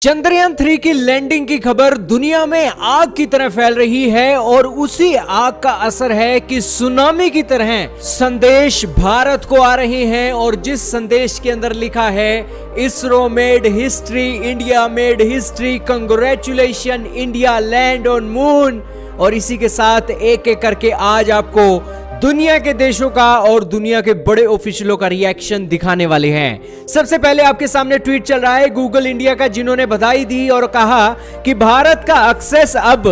चंद्रयान 3 की लैंडिंग की खबर दुनिया में आग की तरह फैल रही है और उसी आग का असर है कि सुनामी की तरह संदेश भारत को आ रहे हैं। और जिस संदेश के अंदर लिखा है ISRO made history, India made history, congratulation India land on moon. और इसी के साथ एक एक करके आज आपको दुनिया के देशों का और दुनिया के बड़े ऑफिशियलों का रिएक्शन दिखाने वाले हैं। सबसे पहले आपके सामने ट्वीट चल रहा है गूगल इंडिया का, जिन्होंने बधाई दी और कहा कि भारत का एक्सेस अब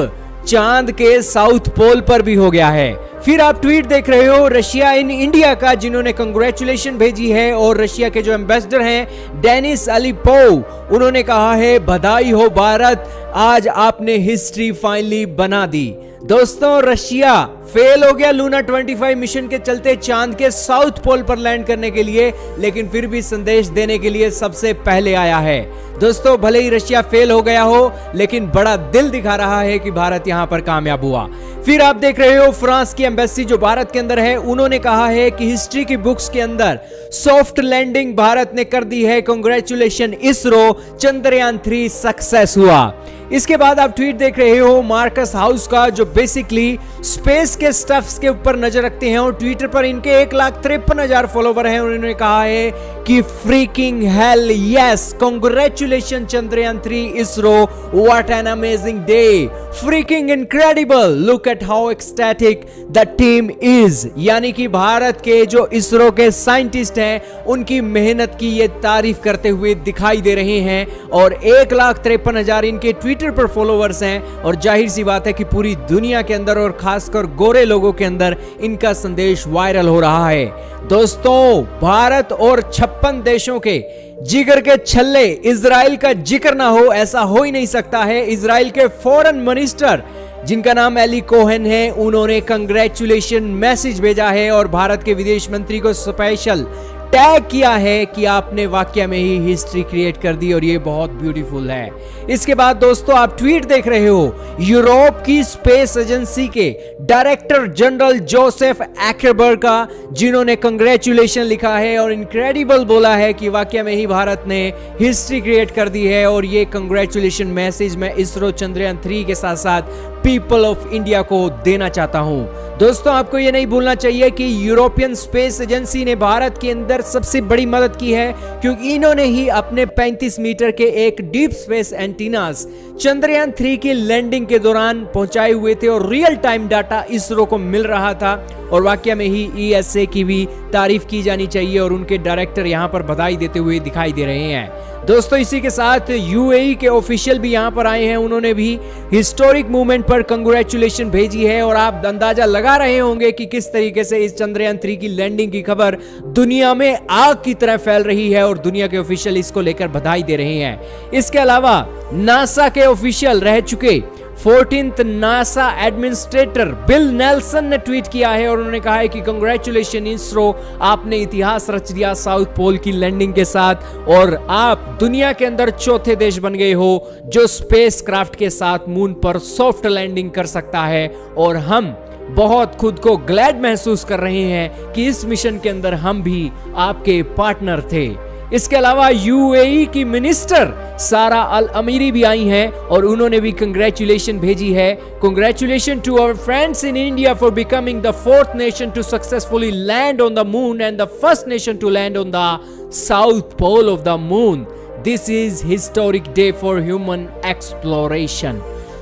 चांद के साउथ पोल पर भी हो गया है। फिर आप ट्वीट देख रहे हो रशिया इन इंडिया का, जिन्होंने कंग्रेचुलेशन भेजी है और रशिया के जो एम्बेसडर हैं डेनिस अलीपोव, उन्होंने कहा है बधाई हो भारत, आज आपने हिस्ट्री फाइनली बना दी। दोस्तों, रशिया फेल हो गया लूना 25 मिशन के चलते चांद के साउथ पोल पर लैंड करने के लिए, लेकिन फिर भी संदेश देने के लिए सबसे पहले आया है। दोस्तों, भले ही रशिया फेल हो गया हो, लेकिन बड़ा दिल दिखा रहा है कि भारत यहां पर कामयाब हुआ। फिर आप देख रहे हो फ्रांस की एम्बेसी जो भारत के अंदर है, उन्होंने कहा है कि हिस्ट्री की बुक्स के अंदर सॉफ्ट लैंडिंग भारत ने कर दी है, कांग्रेचुलेशन इसरो, चंद्रयान 3 सक्सेस हुआ। इसके बाद आप ट्वीट देख रहे हो मार्कस हाउस का, जो बेसिकली स्पेस के स्टफ्स के ऊपर नजर रखते हैं और ट्विटर पर इनके 1,53,000 फॉलोवर हैं। उन्होंने कहा है कि freaking hello yes, congratulation Chandrayaan 3 ISRO, what an amazing day, freaking incredible, look at how ecstatic the team is. यानी कि भारत के जो इसरो के साइंटिस्ट हैं उनकी मेहनत की ये तारीफ करते हुए दिखाई दे रहे हैं और 1,53,000 इनके ट्विटर पर फॉलोवर्स हैं। और जाहिर सी बात है कि पूरी दुनिया के अंदर और खासकर गोरे लोगों के अंदर इनका संदेश वायरल हो रहा है। दोस्तों, भारत और 56 देशों के जिगर के छल्ले इजराइल का जिक्र ना हो, ऐसा हो ही नहीं सकता है। इजराइल के फॉरेन मिनिस्टर जिनका नाम एली कोहेन है, उन्होंने कंग्रेचुलेशन मैसेज भेजा है और भारत के विदेश मंत्री को स्पेशल टैग किया है कि आपने वाकई में ही हिस्ट्री क्रिएट कर दी और ये बहुत ब्यूटीफुल है। इसके बाद दोस्तों आप ट्वीट देख रहे हो यूरोप की स्पेस एजेंसी के डायरेक्टर जनरल जोसेफ एक्केरबर्ग का, जिन्होंने कंग्रेचुलेशन लिखा है और इनक्रेडिबल बोला है कि वाकई में ही भारत ने हिस्ट्री क्रिएट कर दी है। और ये कंग्रेचुलेशन मैसेज मैं इसरो चंद्रयान 3 के साथ साथ पीपल ऑफ इंडिया को देना चाहता हूं। दोस्तों, आपको यह नहीं भूलना चाहिए कि यूरोपियन स्पेस एजेंसी ने भारत के अंदर सबसे बड़ी मदद की है, क्योंकि इन्होंने ही अपने 35 मीटर के एक डीप स्पेस एंटीनास चंद्रयान 3 की लैंडिंग के दौरान पहुंचाए हुए थे और रियल टाइम डाटा इसरो को मिल रहा था। और वाकई में ही ईएसए की भी तारीफ की जानी चाहिए और उनके डायरेक्टर यहां पर बधाई देते हुए दिखाई दे रहे हैं। दोस्तों, इसी के साथ यूएई के ऑफिशियल भी यहां पर आए हैं, उन्होंने भी हिस्टोरिक मूवमेंट पर कंग्रेचुलेशन भेजी है। और आप अंदाजा लगा रहे होंगे कि किस तरीके से इस चंद्रयान 3 की लैंडिंग की खबर दुनिया में आग की तरह फैल रही है और दुनिया के ऑफिशियल इसको लेकर बधाई दे रहे हैं। इसके अलावा नासा के ऑफिशियल रह चुके 14th NASA administrator bill Nelson ने ट्वीट किया है और उन्होंने कहा है कि कंग्रेचुलेशन इसरो, आपने इतिहास रच दिया साउथ पोल की लैंडिंग के साथ और आप दुनिया के अंदर चौथे देश बन गए हो जो स्पेस क्राफ्ट के साथ मून पर सॉफ्ट लैंडिंग कर सकता है। और हम बहुत खुद को ग्लैड महसूस कर रहे हैं कि इस मिशन के अंदर हम भी आपके पार्टनर थे। इसके अलावा यूएई की मिनिस्टर सारा अल अमीरी भी आई हैं और उन्होंने भी कंग्रेचुलेशन भेजी है। Congratulation to our friends in India for becoming the 4th nation to successfully land on the moon and the 1st nation to land on the south pole of the moon. This is historic day for human exploration.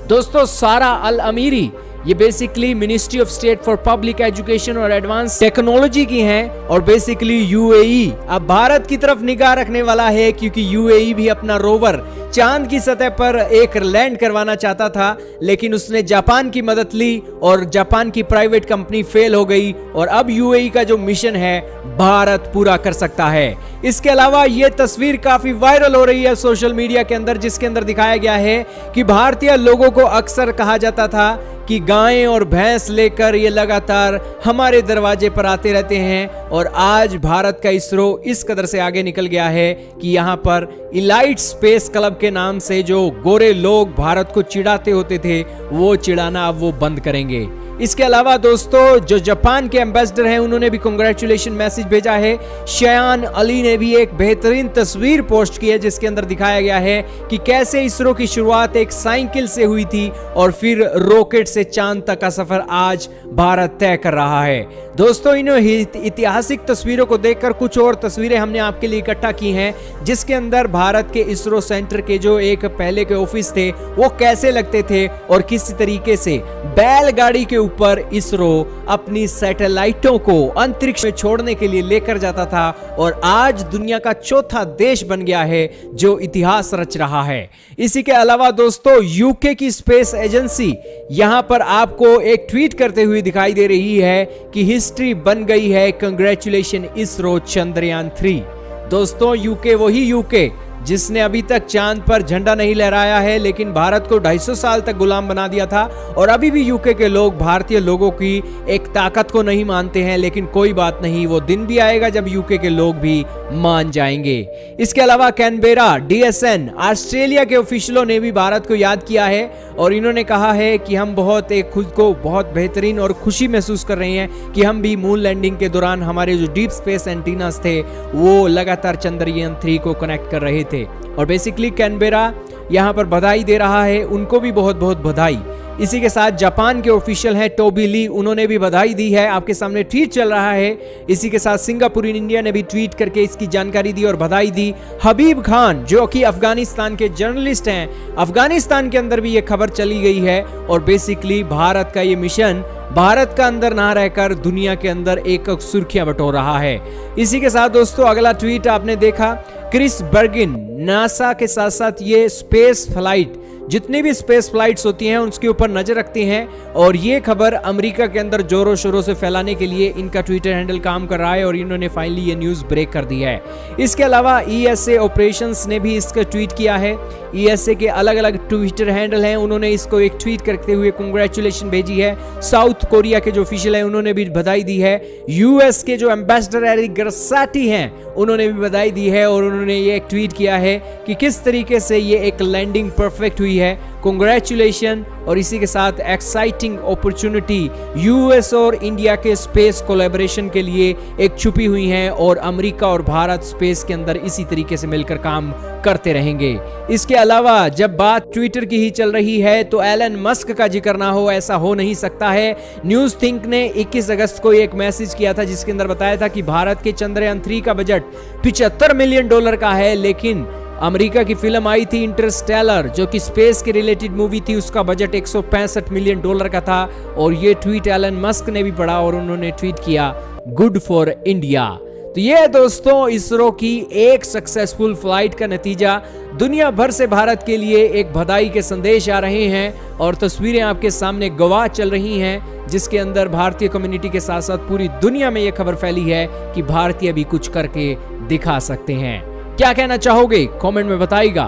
दोस्तों, Sarah Al Amiri ये basically ministry of state for public education और advance technology की हैं और basically UAE अब भारत की तरफ निगाह रखने वाला है, क्योंकि यूएई भी अपना रोवर चांद की सतह पर एक लैंड करवाना चाहता था, लेकिन उसने जापान की मदद ली और जापान की प्राइवेट कंपनी फेल हो गई और अब यूएई का जो मिशन है भारत पूरा कर सकता है। इसके अलावा ये तस्वीर काफी वायरल हो रही है सोशल मीडिया के अंदर, जिसके अंदर दिखाया गया है कि भारतीय लोगों को अक्सर कहा जाता था कि गायें और भैंस लेकर ये लगातार हमारे दरवाजे पर आते रहते हैं। और आज भारत का इसरो इस कदर से आगे निकल गया है कि यहाँ पर इलाइट स्पेस क्लब के नाम से जो गोरे लोग भारत को चिढ़ाते होते थे, वो चिढ़ाना अब वो बंद करेंगे। इसके अलावा दोस्तों जो जापान के एम्बेसडर हैं उन्होंने भी कांग्रेचुलेशन मैसेज भेजा है। शयान अली ने भी एक बेहतरीन तस्वीर पोस्ट की है जिसके अंदर दिखाया गया है कि कैसे इसरो की शुरुआत एक साइकिल से हुई थी और फिर रॉकेट से चांद तक का सफर आज भारत तय कर रहा है। दोस्तों इन ऐतिहासिक तस्वीरों को देखकर कुछ और तस्वीरें हमने आपके लिए इकट्ठा की हैं जिसके अंदर भारत के इसरो सेंटर के जो एक पहले के ऑफिस थे वो कैसे लगते थे और किस तरीके से बैलगाड़ी के ऊपर इसरो अपनी सैटेलाइटों को अंतरिक्ष में छोड़ने के लिए लेकर जाता था और आज दुनिया का चौथा देश बन गया है जो इतिहास रच रहा है। इसी के अलावा दोस्तों यूके की स्पेस एजेंसी यहां पर आपको एक ट्वीट करते हुए दिखाई दे रही है कि हिस्ट्री बन गई है, कांग्रेचुलेशन इसरो चंद्रयान 3। दोस्तों यूके वही यूके जिसने अभी तक चांद पर झंडा नहीं लहराया है लेकिन भारत को 250 साल तक गुलाम बना दिया था और अभी भी यूके के लोग भारतीय लोगों की एक ताकत को नहीं मानते हैं। लेकिन कोई बात नहीं, वो दिन भी आएगा जब यूके के लोग भी मान जाएंगे। इसके अलावा कैनबेरा DSN ऑस्ट्रेलिया के ऑफिशियलों ने भी भारत को याद किया है और इन्होंने कहा है कि हम खुद को बहुत बेहतरीन और खुशी महसूस कर रहे हैं कि हम भी मून लैंडिंग के दौरान हमारे जो डीप स्पेस एंटीनास थे वो लगातार चंद्रयान 3 को कनेक्ट कर रहे थे। और बेसिकली कैनबेरा यहां पर बधाई दे रहा है, उनको भी बहुत बहुत बधाई। इसी के साथ जापान के ऑफिशियल हैं टोबी ली, उन्होंने भी बधाई दी है, आपके सामने ट्वीट चल रहा है। इसी के साथ सिंगापुर इन इंडिया ने भी ट्वीट करके इसकी जानकारी दी और बधाई दी। हबीब खान जो कि अफगानिस्तान के जर्नलिस्ट हैं, अफगानिस्तान के अंदर भी ये खबर चली गई है और बेसिकली भारत का ये मिशन भारत का अंदर ना रहकर दुनिया के अंदर एक सुर्खियां बटोर रहा है। इसी के साथ दोस्तों अगला ट्वीट आपने देखा, क्रिस बर्गिन नासा के साथ साथ ये स्पेस फ्लाइट जितनी भी स्पेस फ्लाइट्स होती हैं उसके ऊपर नजर रखते हैं और ये खबर अमेरिका के अंदर जोरों शोरों से फैलाने के लिए इनका ट्विटर हैंडल काम कर रहा है और इन्होंने फाइनली ये न्यूज ब्रेक कर दी है। इसके अलावा ESA ऑपरेशंस ने भी इसका ट्वीट किया है। ESA के अलग अलग ट्विटर हैंडल हैं, उन्होंने इसको एक ट्वीट करते हुए कांग्रेचुलेशन भेजी है। साउथ कोरिया के जो ऑफिशियल हैं उन्होंने भी बधाई दी है। US के जो एम्बेसडर एरिक गरसाटी हैं उन्होंने भी बधाई दी है और उन्होंने ये एक ट्वीट किया है कि किस तरीके से ये एक लैंडिंग परफेक्ट हुई है, कांग्रेचुलेशन। और इसी के साथ एक्साइटिंग अपॉर्चुनिटी US और इंडिया के स्पेस कोलैबोरेशन के लिए एक छुपी हुई है और अमेरिका और भारत स्पेस के अंदर इसी तरीके से मिलकर काम करते रहेंगे। इसके अलावा जब बात ट्विटर की ही चल रही है तो एलन मस्क का जिक्र ना हो ऐसा हो नहीं सकता है। न्यूज थिंक ने 21 अगस्त को एक मैसेज किया था जिसके अंदर बताया था कि भारत के चंद्रयान 3 का बजट $75 मिलियन का है, लेकिन अमेरिका की फिल्म आई थी इंटरस्टेलर जो कि स्पेस के रिलेटेड मूवी थी, उसका बजट $165 मिलियन का था। और ये ट्वीट एलन मस्क ने भी पढ़ा और उन्होंने ट्वीट किया, गुड फॉर इंडिया। तो ये है दोस्तों इसरो की एक सक्सेसफुल फ्लाइट का नतीजा। दुनिया भर से भारत के लिए एक बधाई के संदेश आ रहे हैं और तस्वीरें आपके सामने गवाह चल रही हैं जिसके अंदर भारतीय कम्युनिटी के साथ साथ पूरी दुनिया में यह खबर फैली है कि भारतीय भी कुछ करके दिखा सकते हैं। क्या कहना चाहोगे कमेंट में बताइएगा।